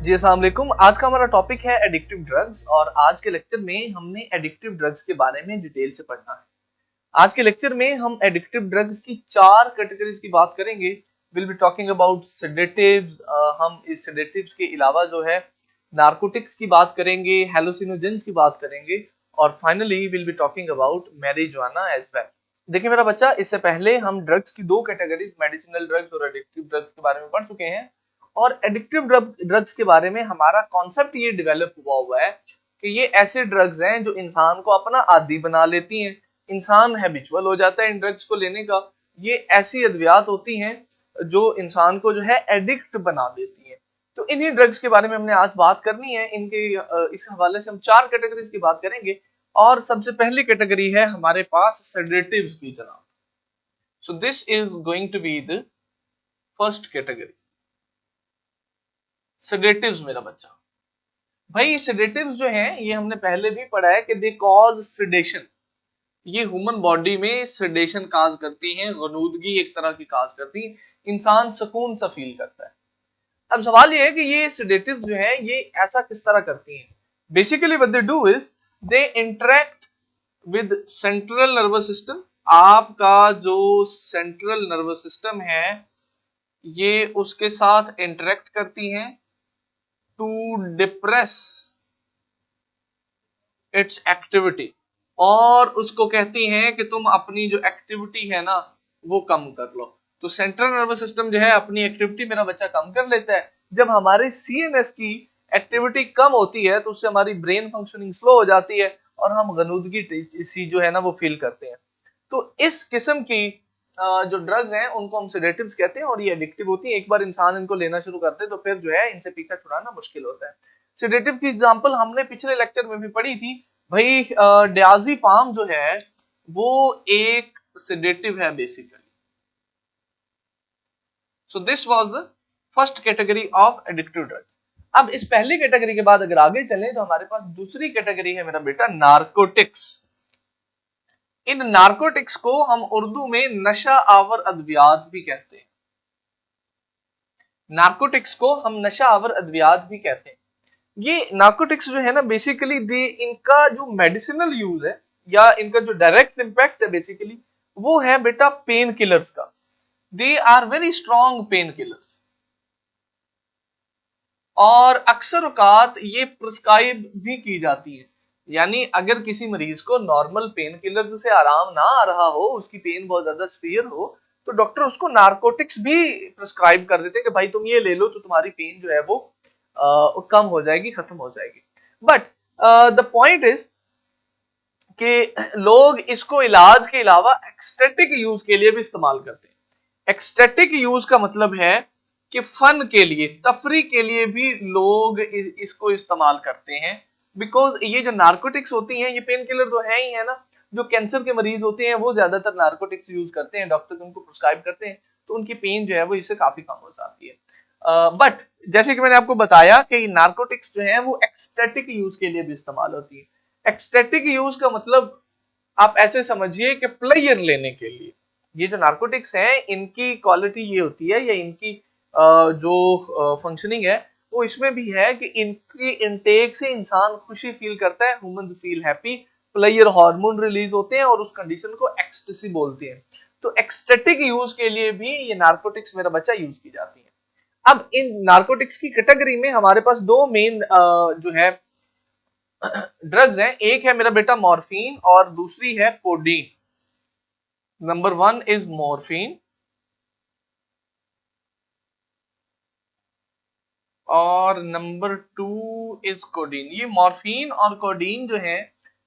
जी अस्सलाम वालेकुम। आज का हमारा टॉपिक है एडिक्टिव ड्रग्स और आज के लेक्चर में हमने एडिक्टिव ड्रग्स के बारे में डिटेल से पढ़ना है। आज के लेक्चर में हम एडिक्टिव ड्रग्स की 4 कैटेगरीज की बात करेंगे। Will be talking about sedatives, हम इस सेडेटिव्स के अलावा जो है नार्कोटिक्स की बात करेंगे, हेलुसिनोजेंस की बात करेंगे और finally will be talking about marijuana as well. देखिए मेरा बच्चा, इससे पहले हम ड्रग्स की 2 कैटेगरीज मेडिसिनल ड्रग्स और एडिक्टिव ड्रग्स के बारे में पढ़ चुके हैं और एडिक्टिव ड्रग्स के बारे में हमारा कॉन्सेप्ट ये डेवलप हुआ है कि ये ऐसे ड्रग्स हैं जो इंसान को अपना आदी बना लेती हैं। इंसान हैबिचुअल हो जाता है इन ड्रग्स को लेने का। ये ऐसी अद्वियात होती हैं जो इंसान को जो है एडिक्ट बना देती हैं। तो इन्हीं ड्रग्स के बारे में हमने आज बात करनी है। इनके इस हवाले से हम 4 कैटेगरीज की बात करेंगे और सबसे पहली कैटेगरी है हमारे पास सेडेटिव्स की जनाब। So this is going to be the first category, sedatives मेरा बच्चा। भाई सेडेटिव्स जो हैं ये हमने पहले भी पढ़ा है कि दे कॉज सेडेशन। ये ह्यूमन बॉडी में सेडेशन काज करती हैं, गनूदगी एक तरह की काज करती है, इंसान सुकून सा फील करता है। अब सवाल ये है कि ये सेडेटिव्स जो है ये ऐसा किस तरह करती हैं। Basically what they do is they interact with central nervous system. आपका जो सेंट्रल नर्वस सिस्टम है ये उसके साथ इंटरेक्ट करती हैं टू डिप्रेस इट्स एक्टिविटी, और उसको कहती हैं कि तुम अपनी जो एक्टिविटी है ना वो कम कर लो। तो सेंट्रल नर्वस सिस्टम जो है अपनी एक्टिविटी मेरा बच्चा कम कर लेता है। जब हमारे सीएनएस की एक्टिविटी कम होती है तो उससे हमारी ब्रेन फंक्शनिंग स्लो हो जाती है और हम गनूदगी सी जो है ना वो फील करते हैं। तो इस किस्म की जो ड्रग्स हैं उनको हम सेडेटिव्स कहते हैं और ये एडिक्टिव होती है। एक बार इंसान इनको लेना शुरू करते हैं तो फिर जो है इनसे पीछा छुड़ाना मुश्किल होता है। सेडेटिव की एग्जांपल हमने पिछले लेक्चर में भी पढ़ी थी। भाई डियाज़ेपाम जो है वो एक सेडेटिव है basically. So this was the first category of addictive drugs. अब इस पहली कैटेगरी के बाद अगर आगे चलें तो हमारे पास दूसरी कैटेगरी है मेरा बेटा नारकोटिक्स। इन नारकोटिक्स को हम उर्दू में नशा आवर अद्वियात भी कहते हैं। नारकोटिक्स को हम नशा आवर अद्वियात भी कहते हैं। ये नार्कोटिक्स जो है ना बेसिकली दे इनका जो मेडिसिनल यूज है या इनका जो डायरेक्ट इंपैक्ट है बेसिकली वो है बेटा पेन किलर्स का। They are very strong pain killers और अक्सर औकात ये प्रिस्क्राइब भी की जाती है। यानी अगर किसी मरीज को नॉर्मल पेन किलर से आराम ना आ रहा हो, उसकी पेन बहुत ज्यादा सीवियर हो, तो डॉक्टर उसको नार्कोटिक्स भी प्रिस्क्राइब कर देते हैं कि भाई तुम ये ले लो तो तुम्हारी पेन जो है वो कम हो जाएगी, खत्म हो जाएगी। बट द पॉइंट इज कि लोग इसको इलाज के अलावा एक्सटेटिक यूज के लिए भी इस्तेमाल करते हैं। एक्सटेटिक यूज का मतलब है कि फन के लिए, तफरी के लिए भी लोग इसको इस्तेमाल करते हैं। बिकॉज ये जो नार्कोटिक्स होती हैं ये पेन किलर तो है ही है ना। जो कैंसर के मरीज होते हैं वो ज्यादातर नार्कोटिक्स यूज करते हैं, डॉक्टर उनको प्रिस्क्राइब करते हैं तो उनकी पेन जो है वो इससे काफी कम हो जाती है। बट जैसे कि मैंने आपको बताया कि नार्कोटिक्स जो है वो एक्सटेटिक यूज के लिए भी इस्तेमाल होती है। एक्सटेटिक यूज का मतलब आप ऐसे समझिए कि प्लेयर लेने के लिए। ये जो नार्कोटिक्स हैं इनकी क्वालिटी ये होती है या इनकी जो फंक्शनिंग है वो इसमें भी है कि इनकी इनटेक से इंसान खुशी फील करता है, humans feel happy, player hormone release होते हैं और उस कंडीशन को एक्सटेसी बोलते हैं। तो एक्सटेटिक यूज के लिए भी ये नार्कोटिक्स मेरा बच्चा यूज की जाती है। अब इन नार्कोटिक्स की कैटेगरी में हमारे पास 2 मेन जो है ड्रग्स हैं। एक है मेरा बेटा मॉर्फिन और दूसरी है कोडीन। नंबर 1 इज मॉर्फिन और नंबर 2 इज कोडीन। ये मॉर्फिन और कोडीन जो है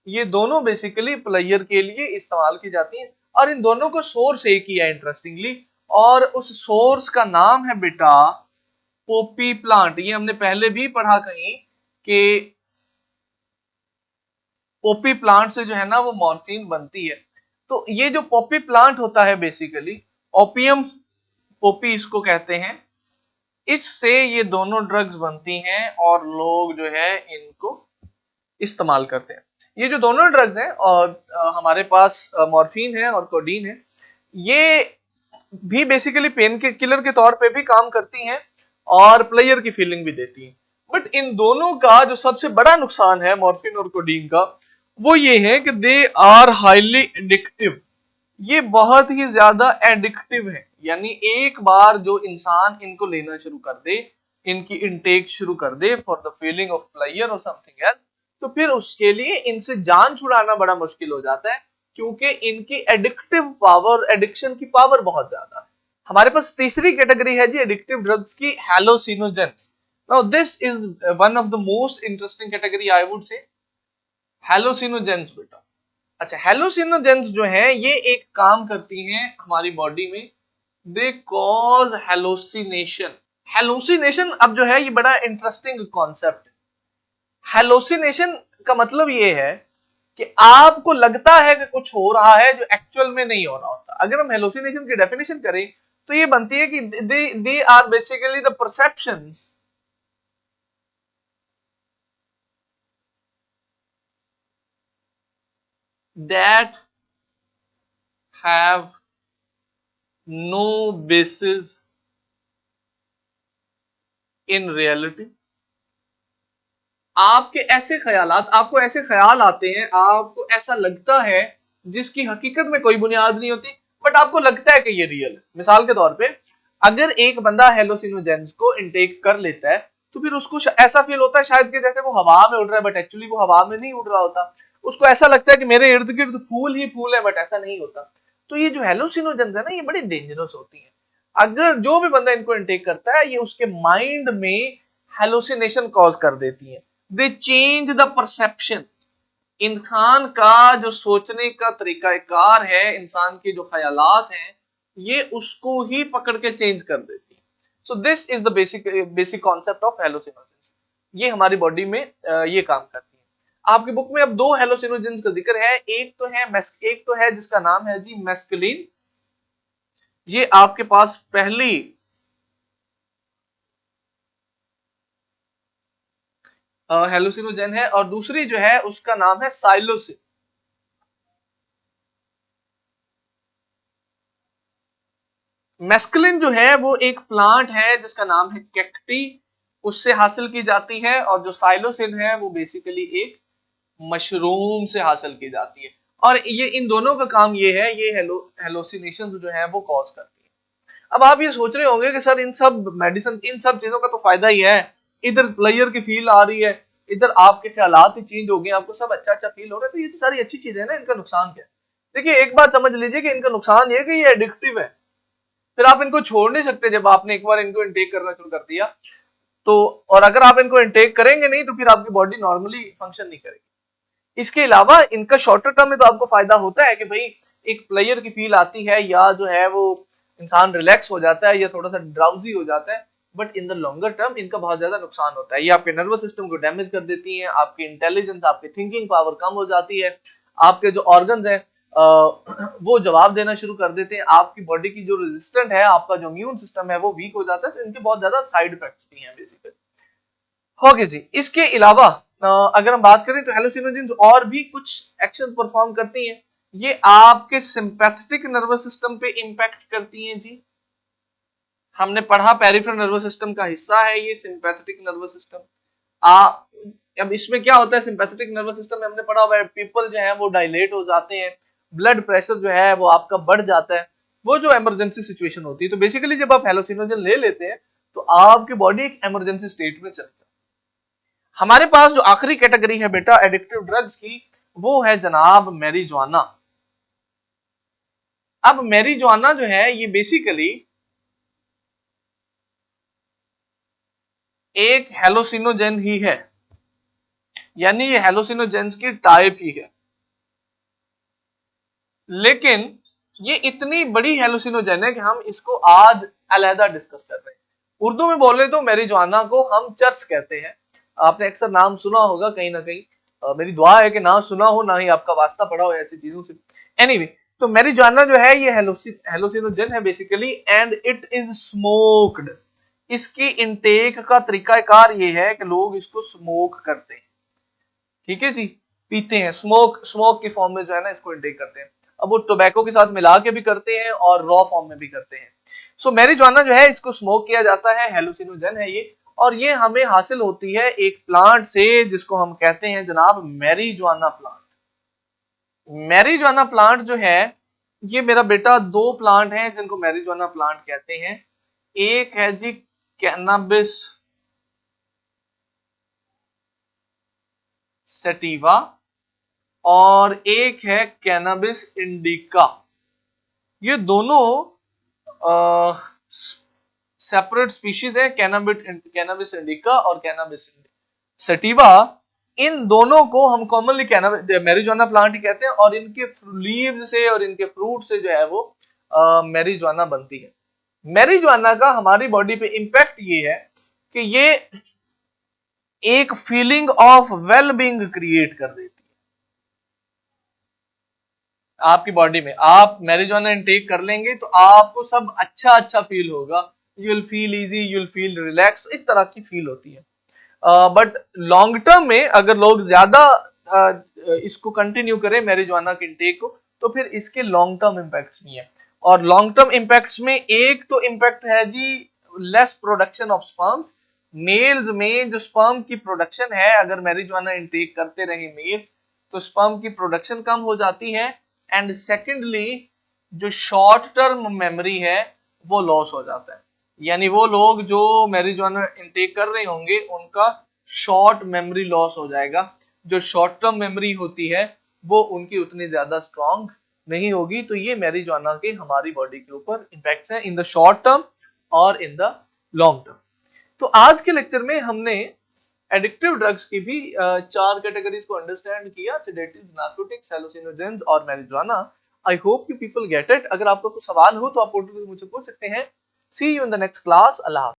ये दोनों बेसिकली प्लेयर के लिए इस्तेमाल की जाती हैं और इन दोनों को सोर्स एक ही है इंटरेस्टिंगली, और उस सोर्स का नाम है बेटा पोपी प्लांट। ये हमने पहले भी पढ़ा कहीं कि पोपी प्लांट से जो है ना वो मॉर्फिन बनती है। तो ये जो पोपी प्लांट होता है बेसिकली ओपियम पोपी इसको कहते हैं, इससे ये दोनों ड्रग्स बनती हैं और लोग जो है इनको इस्तेमाल करते हैं। ये जो दोनों ड्रग्स हैं और हमारे पास मॉर्फिन है और कोडीन है, ये भी बेसिकली पेन के किलर के तौर पे भी काम करती हैं और प्लेयर की फीलिंग भी देती हैं। बट इन दोनों का जो सबसे बड़ा नुकसान है मॉर्फिन और कोडीन का, वो ये है कि दे आर हाईली एडिक्टिव। ये बहुत ही ज्यादा एडिक्टिव है, यानी एक बार जो इंसान इनको लेना शुरू कर दे, इनकी इनटेक शुरू कर दे for the feeling of pleasure और समथिंग एल्स, तो फिर उसके लिए इनसे जान छुड़ाना बड़ा मुश्किल हो जाता है, क्योंकि इनकी एडिक्टिव पावर, एडिक्शन की पावर बहुत ज्यादा है। हमारे पास तीसरी कैटेगरी है जी एडिक्टिव ड्रग्स की, hallucinogens. Now this is one of the most interesting category I would say, hallucinogens बेटा। अच्छा, हेलोसिनोजेंस जो है ये एक काम करती हैं हमारी बॉडी में, दे कॉज हेलोसिनेशन। हेलोसिनेशन अब जो है ये बड़ा इंटरेस्टिंग कॉन्सेप्ट है। हेलोसिनेशन का मतलब ये है कि आपको लगता है कि कुछ हो रहा है जो एक्चुअल में नहीं हो रहा होता। अगर हम हेलोसिनेशन की डेफिनेशन करें तो ये बनती है कि they are basically the perceptions that have no basis in reality। आपको ऐसे ख्याल आते हैं, आपको ऐसा लगता है जिसकी हकीकत में कोई बुनियाद नहीं होती, बट आपको लगता है कि ये रियल है। मिसाल के तौर पे, अगर एक बंदा हेलोसिनोजेंस को इनटेक कर लेता है तो फिर उसको ऐसा फील होता है शायद कि जैसे वो हवा में उड़ रहा है, बट एक्चुअली वो हवा में नहीं उड़ रहा होता। उसको ऐसा लगता है कि मेरे इर्द गिर्द फूल ही फूल है, बट ऐसा नहीं होता। तो ये जो हेलोसिनोजेंस है ना, ये बड़ी डेंजरस होती है। अगर जो भी बंदा इनको इनटेक करता है, ये उसके माइंड में हेलोसिनेशन कॉज कर देती है। दे चेंज द परसेप्शन। इंसान का जो सोचने का तरीकाकार है, इंसान के जो ख्यालात हैं, ये उसको ही पकड़ के चेंज कर देती है। सो this is the basic concept of हेलोसिनोजेंस। ये हमारी बॉडी में ये काम करती है। आपकी बुक में अब दो हेलोसिनोजेंस का जिक्र है। एक तो है जिसका नाम है जी मेस्कलिन। ये आपके पास पहली हेलोसिनोजेन है, और दूसरी जो है उसका नाम है साइलोसिन। मेस्कलिन जो है वो एक प्लांट है जिसका नाम है कैक्टी, उससे हासिल की जाती है। और जो साइलोसिन है वो बेसिकली एक मशरूम से हासिल की जाती है। और ये इन दोनों का काम ये है, ये हेलोसिनेशन जो है वो कॉज करती है। अब आप ये सोच रहे होंगे कि सर इन सब मेडिसिन, इन सब चीजों का तो फायदा ही है, इधर प्लेयर की फील आ रही है, इधर आपके ख्यालात ही चेंज हो गए, आपको सब अच्छा अच्छा फील हो रहा है, तो ये तो सारी अच्छी चीजें है ना, इनका नुकसान क्या है? देखिए, एक बात समझ लीजिए कि इनका नुकसान ये है कि ये एडिक्टिव है। फिर आप इनको छोड़ नहीं सकते। जब आपने एक बार इनको इनटेक करना शुरू कर दिया तो, और अगर आप इनको इनटेक करेंगे नहीं तो फिर आपकी बॉडी नॉर्मली फंक्शन नहीं करेगी। इसके अलावा इनका शॉर्टर टर्म में तो आपको फायदा होता है कि भाई एक प्लेयर की फील आती है, या जो है वो इंसान रिलैक्स हो जाता है, या थोड़ा सा ड्राउजी हो जाता है। But in the longer term इनका बहुत ज्यादा नुकसान होता है। ये आपके नर्वस सिस्टम को डैमेज कर देती हैं, आपकी इंटेलिजेंस, आपकी थिंकिंग पावर कम हो जाती है, आपके जो ऑर्गन्स हैं वो जवाब देना शुरू कर देते हैं, आपकी बॉडी की जो रेजिस्टेंट है, आपका जो इम्यून सिस्टम है वो वीक हो जाता है। तो इनके बहुत ज्यादा साइड इफेक्ट्स भी हैं बेसिकली। ओके जी, इसके अलावा अगर हम बात करें तो हेलोसिनोजेंस और भी कुछ एक्शन परफॉर्म करती हैं। ये आपके सिंपैथेटिक नर्वस सिस्टम पे इंपैक्ट करती हैं जी। हमने पढ़ा पेरिफेरल नर्वस सिस्टम का हिस्सा है ये सिंपैथेटिक नर्वस सिस्टम। आ अब इसमें क्या होता है, सिंपैथेटिक नर्वस सिस्टम में हमने पढ़ा हुआ है, पीपल जो है वो डायलेट हो जाते हैं, ब्लड प्रेशर जो है वो आपका बढ़ जाता है, वो जो इमरजेंसी सिचुएशन होती है। तो बेसिकली जब आप हेलोसिनोजन ले लेते हैं तो आपकी बॉडी एक इमरजेंसी स्टेट में चली जाती है। हमारे पास जो आखिरी कैटेगरी है बेटा एडिक्टिव ड्रग्स की, वो है जनाब मैरिजुआना। अब मैरिजुआना जो है ये बेसिकली एक हेलोसिनोजेन ही है, यानी ये हेलोसिनोजेंस की टाइप ही है, लेकिन ये इतनी बड़ी हेलोसिनोजेन है कि हम इसको आज अलहदा डिस्कस कर रहे हैं। उर्दू में बोले तो मैरिजुआना को हम चर्च कहते हैं। आपने अक्सर नाम सुना होगा कहीं ना कहीं। मेरी दुआ है कि ना सुना हो, ना ही आपका वास्ता पड़ा हो ऐसी चीजों से। एनीवे, तो मैरिजुआना जो है ये हेलोसिनोजेन है basically, and it is smoked. इसकी इनटेक का तरीकाकार ये है कि लोग इसको स्मोक करते हैं, ठीक है जी, पीते हैं, स्मोक की फॉर्म में जो है ना इसको इनटेक करते हैं। अब वो टोबैको के साथ मिला के भी करते हैं और रॉ फॉर्म में भी करते हैं। सो मैरिजुआना जो है इसको स्मोक किया जाता है, हेलोसिनोजेन है ये। और ये हमें हासिल होती है एक प्लांट से जिसको हम कहते हैं जनाब मैरिजुआना प्लांट। मैरिजुआना प्लांट जो है, ये मेरा बेटा दो प्लांट हैं जिनको मैरिजुआना प्लांट कहते हैं। एक है जी कैनाबिस सैटिवा और एक है कैनाबिस इंडिका। ये दोनों सेपरेट स्पीशीज है, कैनाबिस इंडिका और कैनाबिस सैटिवा। इन दोनों को हम कॉमनली मैरिजुआना प्लांट ही कहते हैं और इनके लीव से और इनके फ्रूट से जो है वो मैरिजुआना बनती है। मैरिजुआना का हमारी बॉडी पे इंपैक्ट ये है कि ये एक feeling of well being create कर देती है आपकी बॉडी में। आप मैरिजुआना इनटेक कर लेंगे तो आपको सब अच्छा अच्छा फील होगा, you will feel easy, you will feel relax, इस तरह की फील होती है। बट लॉन्ग टर्म में अगर लोग ज्यादा इसको कंटिन्यू करें मैरिजुआना के इंटेक को, तो फिर इसके लॉन्ग टर्म इंपैक्ट्स नहीं है। और लॉन्ग टर्म इंपैक्ट्स में एक तो इंपैक्ट है जी less production of sperms. Males में जो स्पर्म की प्रोडक्शन है, अगर मैरिजुआना इंटेक करते रहे मेल्स, तो स्पर्म की प्रोडक्शन कम हो जाती है। एंड सेकेंडली जो शॉर्ट टर्म मेमोरी है वो लॉस हो जाता है। यानी वो लोग जो मैरिजुआना इंटेक कर रहे होंगे उनका शॉर्ट मेमोरी लॉस हो जाएगा। जो शॉर्ट टर्म मेमोरी होती है वो उनकी उतनी ज्यादा स्ट्रांग नहीं होगी। तो ये मैरिजुआना के हमारी बॉडी के ऊपर इंपैक्ट्स हैं इन द शॉर्ट टर्म और इन द लॉन्ग टर्म। तो आज के लेक्चर में हमने एडिक्टिव ड्रग्स की भी चार कैटेगरीज को अंडरस्टैंड किया, सेडेटिव्स, नार्कोटिक्स, हेलुसिनोजेंस और marijuana. I hope you people get it. अगर आपको कोई सवाल हो तो आप मुझे पूछ सकते हैं। See you in the next class. Allah.